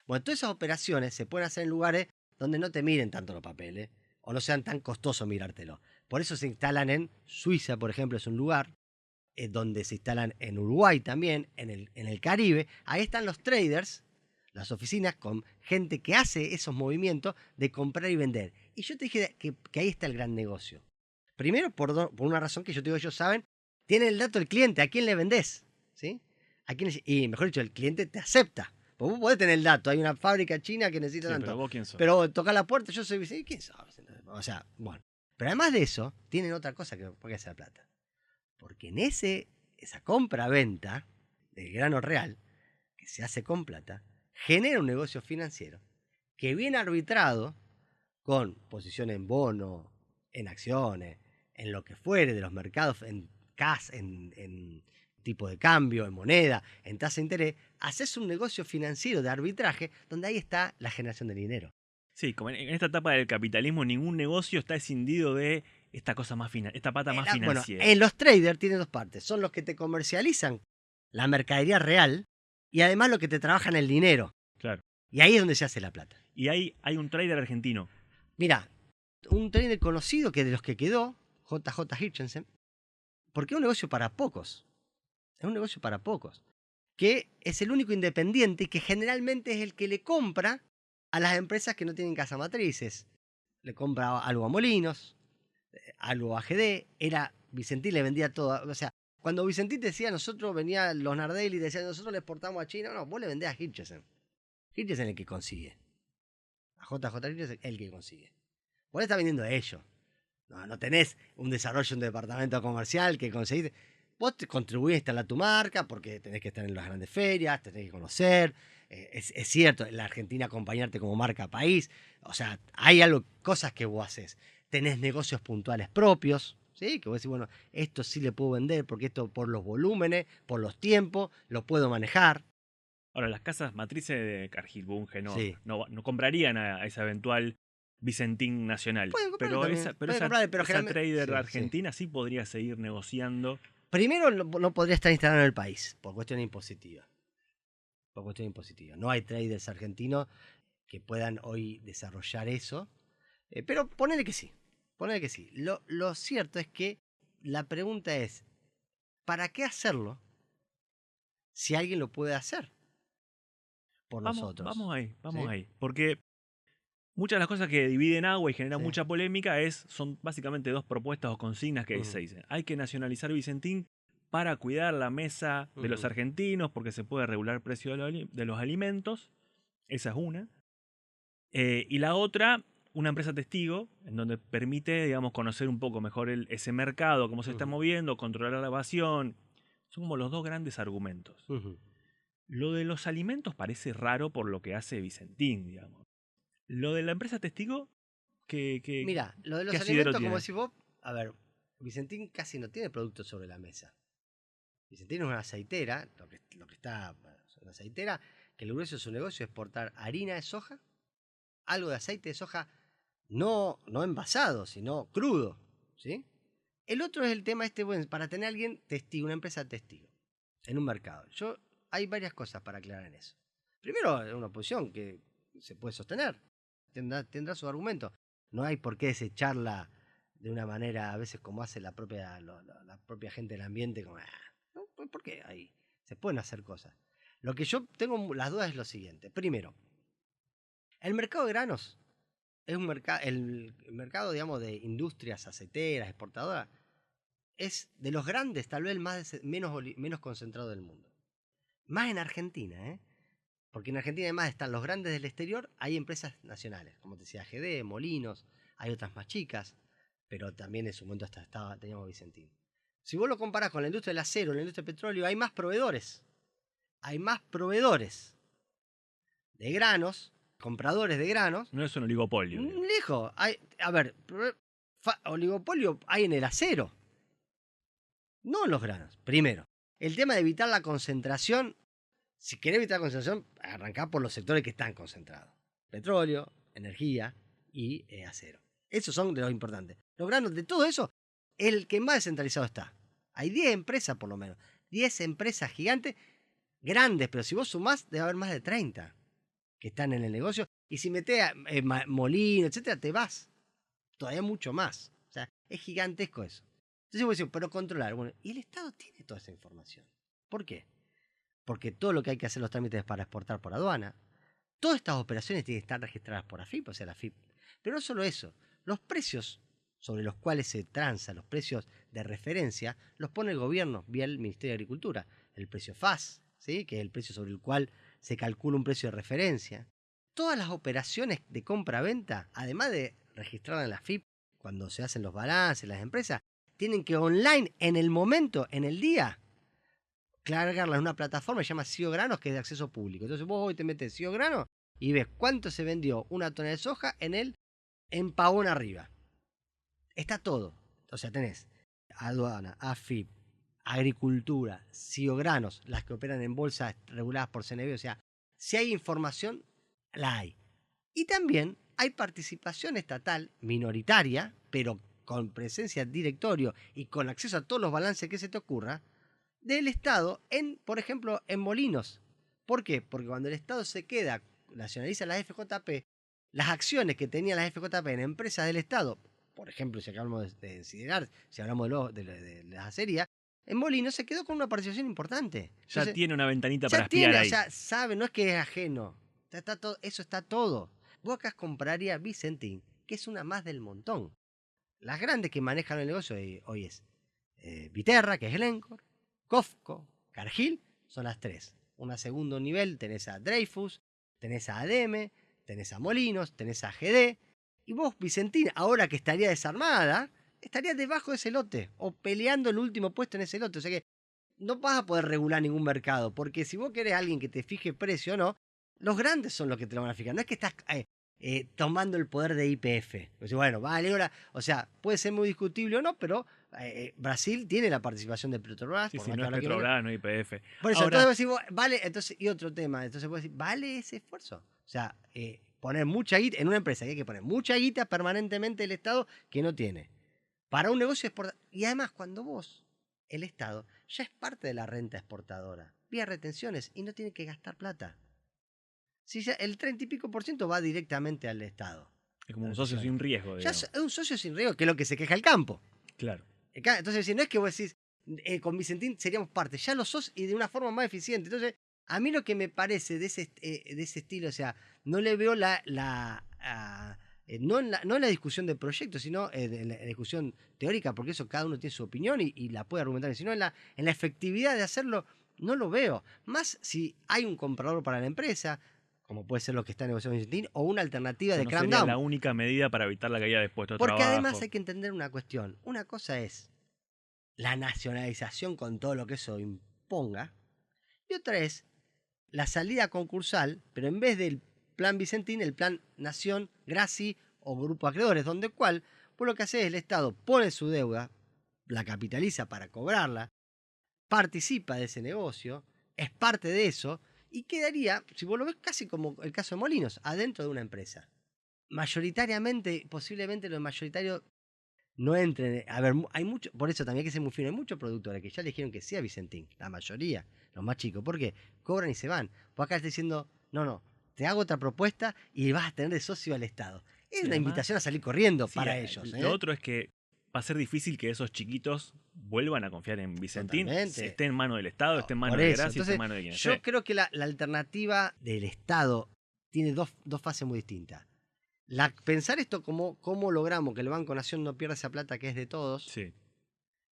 Speaker 2: Bueno, todas esas operaciones se pueden hacer en lugares donde no te miren tanto los papeles o no sean tan costosos mirártelo. Por eso se instalan en Suiza, por ejemplo, es un lugar donde se instalan en Uruguay también, en el Caribe. Ahí están los traders, las oficinas con gente que hace esos movimientos de comprar y vender. Y yo te dije que ahí está el gran negocio. Primero, por una razón que yo te digo, ellos saben, tienen el dato del cliente, a quién le vendés, ¿sí? Y mejor dicho, el cliente te acepta. Vos podés tener el dato, hay una fábrica china que necesita tanto.
Speaker 1: Pero vos quién sos.
Speaker 2: Pero toca la puerta, yo soy, ¿quién sabe? O sea, bueno. Pero además de eso, tienen otra cosa que puede hacer plata. Porque en esa compra-venta del grano real, que se hace con plata, genera un negocio financiero que bien arbitrado, con posición en bono, en acciones, en lo que fuere de los mercados, en cash, en tipo de cambio, en moneda, en tasa de interés, haces un negocio financiero de arbitraje donde ahí está la generación de dinero.
Speaker 1: Sí, como en esta etapa del capitalismo, ningún negocio está escindido de esta cosa más esta pata más
Speaker 2: Bueno,
Speaker 1: financiera.
Speaker 2: en los traders tiene dos partes. Son los que te comercializan la mercadería real y además los que te trabajan el dinero.
Speaker 1: Claro.
Speaker 2: Y ahí es donde se hace la plata.
Speaker 1: Y hay un trader argentino.
Speaker 2: Mira, un trader conocido que de los que quedó, JJ Hirchensen, porque es un negocio para pocos. Es un negocio para pocos. Que es el único independiente y que generalmente es el que le compra a las empresas que no tienen casa matrices. Le compra algo a Molinos, algo a GD. Vicentín le vendía todo. O sea, cuando Vicentín decía, nosotros venía los Nardelli y decía, nosotros le exportamos a China. No, vos le vendés a Hirchensen. Hirchensen es el que consigue. A JJ Hirchensen es el que consigue. Vos le estás vendiendo a ellos. No tenés un desarrollo, un departamento comercial que conseguís. Vos te contribuís a instalar tu marca porque tenés que estar en las grandes ferias, tenés que conocer. Es cierto, en la Argentina acompañarte como marca país. O sea, hay cosas que vos haces. Tenés negocios puntuales propios, ¿sí? Que vos decís, bueno, esto sí le puedo vender porque esto por los volúmenes, por los tiempos, lo puedo manejar.
Speaker 1: Ahora, las casas matrices de Cargill, Bunge,
Speaker 2: Sí.
Speaker 1: no comprarían a esa eventual Vicentín Nacional.
Speaker 2: Pueden comprar
Speaker 1: Pero
Speaker 2: también,
Speaker 1: esa
Speaker 2: pero
Speaker 1: trader
Speaker 2: sí.
Speaker 1: argentina sí podría seguir negociando.
Speaker 2: Primero, no podría estar instalado en el país, por cuestión impositiva. No hay traders argentinos que puedan hoy desarrollar eso. Pero ponele que sí. Lo cierto es que la pregunta es, ¿para qué hacerlo si alguien lo puede hacer por nosotros?
Speaker 1: Vamos ahí.
Speaker 2: ¿Sí?
Speaker 1: Porque muchas de las cosas que dividen agua y generan
Speaker 2: Sí.
Speaker 1: mucha polémica son básicamente dos propuestas o consignas que se dicen. Hay que nacionalizar Vicentín para cuidar la mesa de los argentinos porque se puede regular el precio de los alimentos. Esa es una. Y la otra, una empresa testigo, en donde permite, digamos, conocer un poco mejor ese mercado, cómo se está moviendo, controlar la evasión. Son como los dos grandes argumentos. Lo de los alimentos parece raro por lo que hace Vicentín, digamos. Lo de la empresa testigo,
Speaker 2: Mira, lo de los
Speaker 1: ¿qué asidero
Speaker 2: alimentos, como
Speaker 1: tiene?
Speaker 2: decís vos, a ver, Vicentín casi no tiene productos sobre la mesa. Vicentín es una aceitera, lo que está, una aceitera, que el grueso de su negocio es exportar harina de soja, algo de aceite de soja, no envasado, sino crudo, ¿sí? El otro es el tema bueno, para tener a alguien testigo, una empresa testigo, en un mercado. Hay varias cosas para aclarar en eso. Primero, es una posición que se puede sostener, tendrá su argumento. No hay por qué desecharla de una manera, a veces como hace la propia gente del ambiente, como, ¿no? ¿Por qué? Ahí se pueden hacer cosas. Lo que yo tengo las dudas es lo siguiente. Primero, el mercado de granos es un mercado, el mercado, digamos, de industrias aceiteras, exportadoras, es de los grandes, tal vez el menos concentrado del mundo. Más en Argentina, ¿eh? Porque en Argentina además están los grandes del exterior, hay empresas nacionales, como te decía, GD, Molinos, hay otras más chicas, pero también en su momento teníamos Vicentín. Si vos lo comparás con la industria del acero, la industria del petróleo, hay más proveedores. Hay más proveedores de granos, compradores de granos.
Speaker 1: No es un oligopolio.
Speaker 2: Lijo, oligopolio hay en el acero, no en los granos. Primero, el tema de evitar la concentración. Si querés evitar la concentración, arrancá por los sectores que están concentrados. Petróleo, energía y acero. Esos son de los importantes. Los granos, de todo eso, el que más descentralizado está. Hay 10 empresas por lo menos. 10 empresas gigantes, grandes, pero si vos sumás, debe haber más de 30 que están en el negocio. Y si metés molino, etcétera, te vas. Todavía mucho más. O sea, es gigantesco eso. Entonces vos decís, pero controlar. Bueno, y el Estado tiene toda esa información. ¿Por qué? Porque todo lo que hay que hacer los trámites para exportar por aduana, todas estas operaciones tienen que estar registradas por AFIP, o sea, la AFIP. Pero no solo eso, los precios sobre los cuales se transa, los precios de referencia, los pone el gobierno vía el Ministerio de Agricultura. El precio FAS, ¿sí? Que es el precio sobre el cual se calcula un precio de referencia. Todas las operaciones de compra-venta, además de registrarlas en la AFIP, cuando se hacen los balances, las empresas, tienen que online, en el momento, en el día, cargarla en una plataforma que se llama CIO Granos, que es de acceso público. Entonces vos hoy te metes CIO Granos y ves cuánto se vendió una tonelada de soja en Pavón arriba. Está todo. O sea, tenés aduana, AFIP, agricultura, Ciogranos, las que operan en bolsas reguladas por CNB. O sea, si hay información, la hay. Y también hay participación estatal minoritaria, pero con presencia en directorio y con acceso a todos los balances que se te ocurra, del Estado por ejemplo, en molinos. ¿Por qué? Porque cuando el Estado se queda, nacionaliza las FJP, las acciones que tenían las FJP en empresas del Estado, por ejemplo, si hablamos de incinerar, si hablamos de la acería, en molinos se quedó con una participación importante.
Speaker 1: Ya
Speaker 2: Entonces,
Speaker 1: tiene una ventanita
Speaker 2: ya
Speaker 1: para espiar ahí.
Speaker 2: ya sabe, no es que es ajeno. Está todo, eso está todo. Vos acá compraría Vicentín, que es una más del montón. Las grandes que manejan el negocio hoy es Viterra, que es Glencore, Cofco, Cargill, son las tres. Una segundo nivel, tenés a Dreyfus, tenés a ADM, tenés a Molinos, tenés a GD. Y vos, Vicentín, ahora que estaría desarmada, estarías debajo de ese lote o peleando el último puesto en ese lote. O sea que no vas a poder regular ningún mercado, porque si vos querés a alguien que te fije precio o no, los grandes son los que te lo van a fijar. No es que estás tomando el poder de YPF. O sea, bueno, vale, ahora, o sea, puede ser muy discutible o no, pero Brasil tiene la participación de Petrobras.
Speaker 1: Sí,
Speaker 2: por
Speaker 1: sí,
Speaker 2: más
Speaker 1: no
Speaker 2: que
Speaker 1: es
Speaker 2: ahora que
Speaker 1: Petrobras, no es YPF.
Speaker 2: por eso,
Speaker 1: Ahora,
Speaker 2: entonces vos decís, vale, entonces, y otro tema, entonces vos decís, ¿vale ese esfuerzo? O sea, poner mucha guita en una empresa que hay que poner mucha guita permanentemente el Estado que no tiene. Para un negocio exportador. Y además, cuando vos, el Estado, ya es parte de la renta exportadora, vía retenciones y no tiene que gastar plata. Si ya el 30 y pico % va directamente al Estado.
Speaker 1: es como un socio sin riesgo,
Speaker 2: Ya
Speaker 1: digamos.
Speaker 2: es un socio sin riesgo, que es lo que se queja el campo.
Speaker 1: Claro.
Speaker 2: Entonces, si no es que vos decís, con Vicentín seríamos parte, ya lo sos y de una forma más eficiente. Entonces, a mí lo que me parece de ese estilo, o sea, no le veo no en la discusión de proyectos, sino en la discusión teórica, porque eso cada uno tiene su opinión y la puede argumentar, sino en la efectividad de hacerlo, no lo veo. Más si hay un comprador para la empresa, como puede ser lo que está negociando Vicentín, o una alternativa de
Speaker 1: No
Speaker 2: cram
Speaker 1: sería
Speaker 2: down.
Speaker 1: la única medida para evitar la caída de puestos de
Speaker 2: Porque
Speaker 1: trabajo.
Speaker 2: además hay que entender una cuestión. Una cosa es la nacionalización con todo lo que eso imponga. Y otra es la salida concursal, pero en vez del plan Vicentín, el plan Nación, Graci o Grupo Acreedores, donde cual, pues lo que hace es el Estado pone su deuda, la capitaliza para cobrarla, participa de ese negocio, es parte de eso, y quedaría, si vos lo ves, casi como el caso de Molinos, adentro de una empresa. Mayoritariamente, posiblemente lo mayoritario no entren. A ver, hay mucho, por eso también hay que ser muy fino. Hay muchos productores que ya le dijeron que sí a Vicentín, la mayoría, los más chicos. ¿Por qué? Cobran y se van. Pues acá está diciendo, no, te hago otra propuesta y vas a tener de socio al Estado. Es
Speaker 1: Sí,
Speaker 2: una
Speaker 1: además,
Speaker 2: invitación a salir corriendo
Speaker 1: sí,
Speaker 2: para ellos.
Speaker 1: Lo otro es que va a ser difícil que esos chiquitos vuelvan a confiar en Vicentín.
Speaker 2: Totalmente.
Speaker 1: Esté en manos del Estado, esté en manos
Speaker 2: Por
Speaker 1: de
Speaker 2: eso.
Speaker 1: Graci, esté
Speaker 2: Entonces,
Speaker 1: en manos de quien
Speaker 2: yo
Speaker 1: esté.
Speaker 2: creo que la alternativa del Estado tiene dos fases muy distintas. Pensar esto como cómo logramos que el Banco Nación no pierda esa plata que es de todos,
Speaker 1: Sí.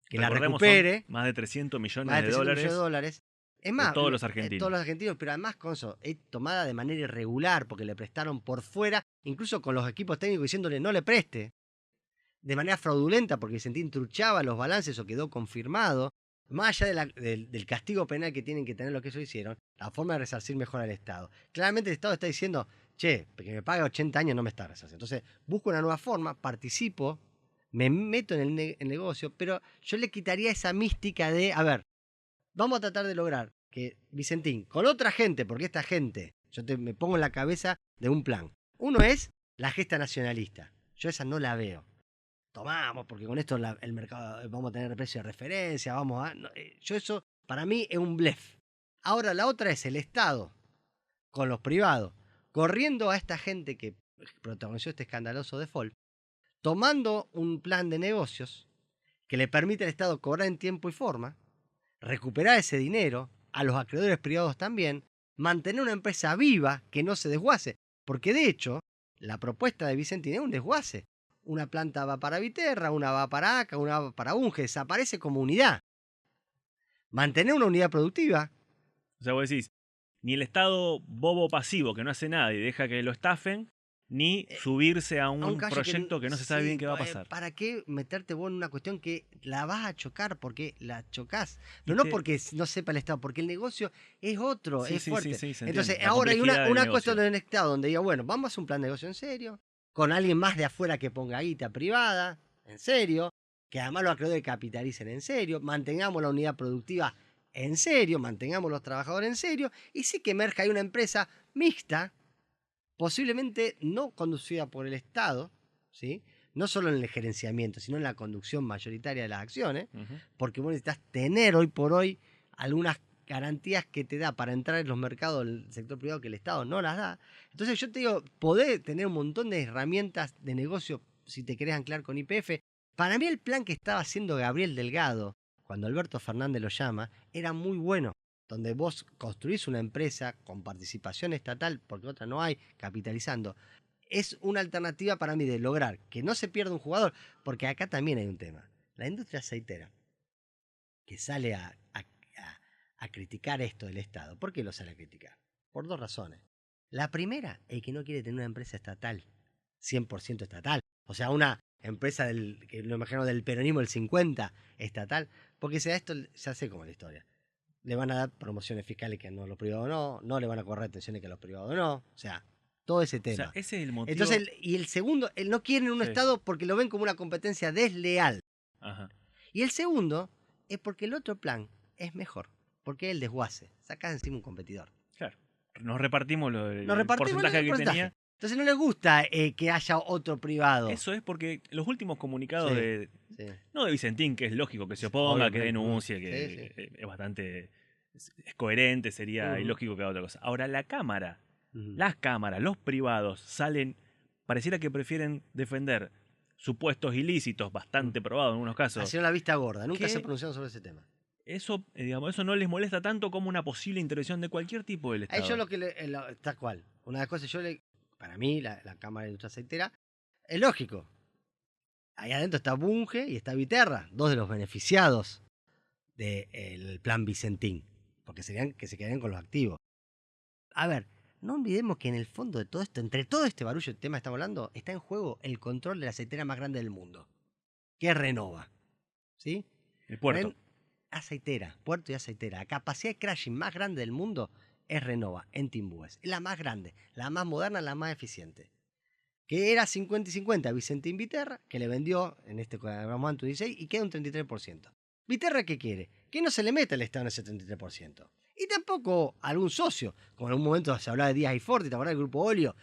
Speaker 2: que la
Speaker 1: Recordemos,
Speaker 2: recupere,
Speaker 1: son más de 300 millones
Speaker 2: más de
Speaker 1: de
Speaker 2: 300
Speaker 1: dólares.
Speaker 2: millones de dólares. Es
Speaker 1: de
Speaker 2: más,
Speaker 1: todos los argentinos.
Speaker 2: todos los argentinos, pero además con eso, es tomada de manera irregular porque le prestaron por fuera, incluso con los equipos técnicos diciéndole no le preste, de manera fraudulenta porque Vicentín truchaba los balances o quedó confirmado. Más allá del castigo penal que tienen que tener los que eso hicieron, la forma de resarcir mejor al Estado. Claramente el Estado está diciendo, che, que me paga 80 años no me está resarciendo. Entonces busco una nueva forma, participo, me meto en el negocio, pero yo le quitaría esa mística de, a ver, vamos a tratar de lograr que Vicentín, con otra gente, porque esta gente, me pongo en la cabeza de un plan. Uno es la gesta nacionalista. Yo esa no la veo. Tomamos, porque con esto el mercado vamos a tener precio de referencia, yo eso, para mí, es un blef. Ahora la otra es el Estado, con los privados, corriendo a esta gente que protagonizó este escandaloso default, tomando un plan de negocios que le permite al Estado cobrar en tiempo y forma, recuperar ese dinero, a los acreedores privados también, mantener una empresa viva que no se desguace. Porque de hecho, la propuesta de Vicentín es un desguace. Una planta va para Viterra, una va para ACA, una va para Bunge, desaparece como unidad. Mantener una unidad productiva.
Speaker 1: O sea, vos decís, ni el Estado bobo pasivo que no hace nada y deja que lo estafen, ni subirse a
Speaker 2: un
Speaker 1: un
Speaker 2: callo
Speaker 1: proyecto que no se sabe
Speaker 2: sí,
Speaker 1: bien qué va a pasar.
Speaker 2: ¿Para qué meterte vos en una cuestión que la vas a chocar? Porque la chocás.
Speaker 1: Y
Speaker 2: Pero no porque no sepa el Estado, porque el negocio es otro,
Speaker 1: Sí,
Speaker 2: es
Speaker 1: sí,
Speaker 2: fuerte.
Speaker 1: sí, se
Speaker 2: Entonces,
Speaker 1: entiende. La
Speaker 2: ahora hay
Speaker 1: complejidad del
Speaker 2: una
Speaker 1: negocio.
Speaker 2: cuestión en el Estado donde diga, bueno, vamos a hacer un plan de negocio en serio, con alguien más de afuera que ponga guita privada, en serio, que además los acreedores capitalicen en serio, mantengamos la unidad productiva en serio, mantengamos los trabajadores en serio, y sí que emerja ahí una empresa mixta, posiblemente no conducida por el Estado, ¿sí? No solo en el gerenciamiento, sino en la conducción mayoritaria de las acciones,
Speaker 1: Ujú.
Speaker 2: porque vos necesitas tener hoy por hoy algunas garantías que te da para entrar en los mercados del sector privado que el Estado no las da. Entonces yo te digo, podés tener un montón de herramientas de negocio si te querés anclar con YPF. Para mí el plan que estaba haciendo Gabriel Delgado, cuando Alberto Fernández lo llama, era muy bueno, donde vos construís una empresa con participación estatal, porque otra no hay, capitalizando. Es una alternativa para mí de lograr que no se pierda un jugador, porque acá también hay un tema. La industria aceitera, que sale a criticar esto del Estado. ¿Por qué lo sale a criticar? Por dos razones. La primera es que no quiere tener una empresa estatal, 100% estatal. O sea, una empresa que lo imagino del peronismo del 50 estatal, porque si a esto ya sé cómo es la historia. Le van a dar promociones fiscales que a los privados no le van a cobrar retenciones que a los privados no. O sea, todo ese
Speaker 1: O
Speaker 2: tema.
Speaker 1: sea, ese es el motivo.
Speaker 2: Entonces, y el segundo, no quieren un
Speaker 1: Sí.
Speaker 2: Estado porque lo ven como una competencia desleal.
Speaker 1: Ajá.
Speaker 2: Y el segundo es porque el otro plan es mejor, porque es el desguace. Sacás encima un competidor.
Speaker 1: Claro. Nos repartimos
Speaker 2: Nos
Speaker 1: el
Speaker 2: repartimos
Speaker 1: porcentaje
Speaker 2: el
Speaker 1: que
Speaker 2: porcentaje.
Speaker 1: tenía.
Speaker 2: Entonces no les gusta que haya otro privado.
Speaker 1: Eso es porque los últimos comunicados
Speaker 2: Sí, sí.
Speaker 1: no de Vicentín, que es lógico que se oponga, que
Speaker 2: Obviamente.
Speaker 1: denuncie,
Speaker 2: Sí,
Speaker 1: que
Speaker 2: sí.
Speaker 1: es bastante es coherente, sería
Speaker 2: Ujú.
Speaker 1: ilógico que haga otra cosa. Ahora, la Cámara,
Speaker 2: Ujú.
Speaker 1: las cámaras, los privados salen, pareciera que prefieren defender supuestos ilícitos, bastante probados en algunos casos.
Speaker 2: Hacían la vista gorda, nunca
Speaker 1: ¿Qué?
Speaker 2: se pronunciaron sobre ese tema.
Speaker 1: Eso, digamos, eso no les molesta tanto como una posible intervención de cualquier tipo del
Speaker 2: A
Speaker 1: Estado.
Speaker 2: ellos lo que tal cual. Una de las cosas, para mí, la Cámara de Industria Aceitera, es lógico. Ahí adentro está Bunge y está Viterra, dos de los beneficiados del plan Vicentín, porque serían que se quedarían con los activos. A ver, no olvidemos que en el fondo de todo esto, entre todo este barullo de tema que estamos hablando, está en juego el control de la aceitera más grande del mundo, que es Renova. ¿Sí?
Speaker 1: El puerto.
Speaker 2: Aceitera, puerto y aceitera. La capacidad de crashing más grande del mundo es Renova, en Timbúes. Es la más grande, la más moderna, la más eficiente. Que era 50 y 50 Vicentín Viterra, que le vendió en este momento 16 y queda un 33%. ¿Viterra qué quiere? Que no se le meta el Estado en ese 33%. Y tampoco algún socio, como en algún momento se hablaba de Díaz y Forti, ¿te acordás del grupo Olio?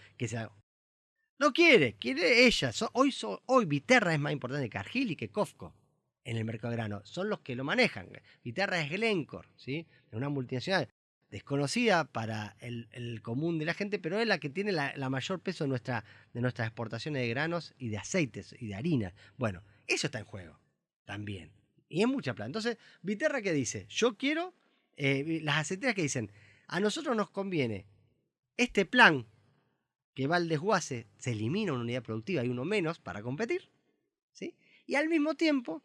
Speaker 2: No quiere ella. Hoy Viterra es más importante que Cargill y que Cofco en el mercado de grano. Son los que lo manejan. Viterra es Glencore, ¿sí? Es una multinacional desconocida para el común de la gente, pero es la que tiene la mayor peso de nuestras exportaciones de granos y de aceites y de harina. Bueno, eso está en juego también. Y es mucha plata. Entonces, Viterra, ¿qué dice? Yo quiero, las aceiteras que dicen, a nosotros nos conviene este plan que va al desguace, se elimina una unidad productiva, hay uno menos para competir, ¿sí? Y al mismo tiempo,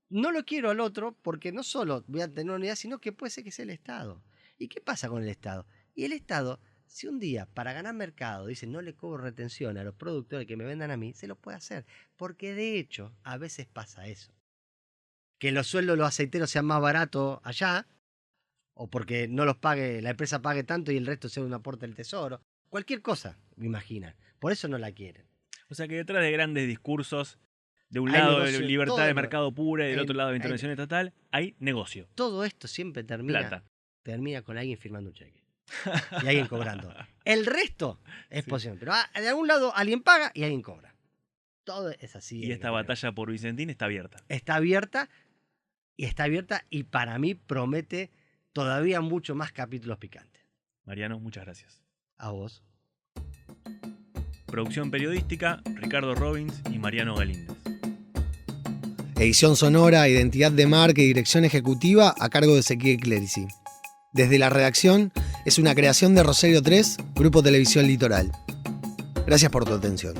Speaker 2: no lo quiero al otro porque no solo voy a tener una unidad, sino que puede ser que sea el Estado. ¿Y qué pasa con el Estado? Y el Estado, si un día para ganar mercado dice no le cobro retención a los productores que me vendan a mí, se lo puede hacer. Porque de hecho, a veces pasa eso. Que los sueldos de los aceiteros sean más baratos allá, o porque no los pague, la empresa pague tanto y el resto sea un aporte del tesoro. Cualquier cosa, me imaginan. Por eso no la quieren.
Speaker 1: O sea que detrás de grandes discursos, de un
Speaker 2: Hay
Speaker 1: lado
Speaker 2: negocio,
Speaker 1: libertad
Speaker 2: todo
Speaker 1: de mercado pura y del otro lado
Speaker 2: hay-
Speaker 1: intervención estatal, hay negocio.
Speaker 2: Todo esto siempre
Speaker 1: Plata.
Speaker 2: termina con alguien firmando un cheque. Y alguien cobrando. El resto es
Speaker 1: Sí.
Speaker 2: posible. Pero de algún lado alguien paga y alguien cobra. Todo es así.
Speaker 1: Y esta batalla por Vicentín está abierta.
Speaker 2: Está abierta y para mí promete todavía mucho más capítulos picantes.
Speaker 1: Mariano, muchas gracias.
Speaker 2: A vos.
Speaker 1: Producción periodística, Ricardo Robbins y Mariano Galíndez.
Speaker 4: Edición sonora, identidad de marca y dirección ejecutiva a cargo de Ezequiel Clerici. Desde la redacción es una creación de Rosario 3, Grupo Televisión Litoral. Gracias por tu atención.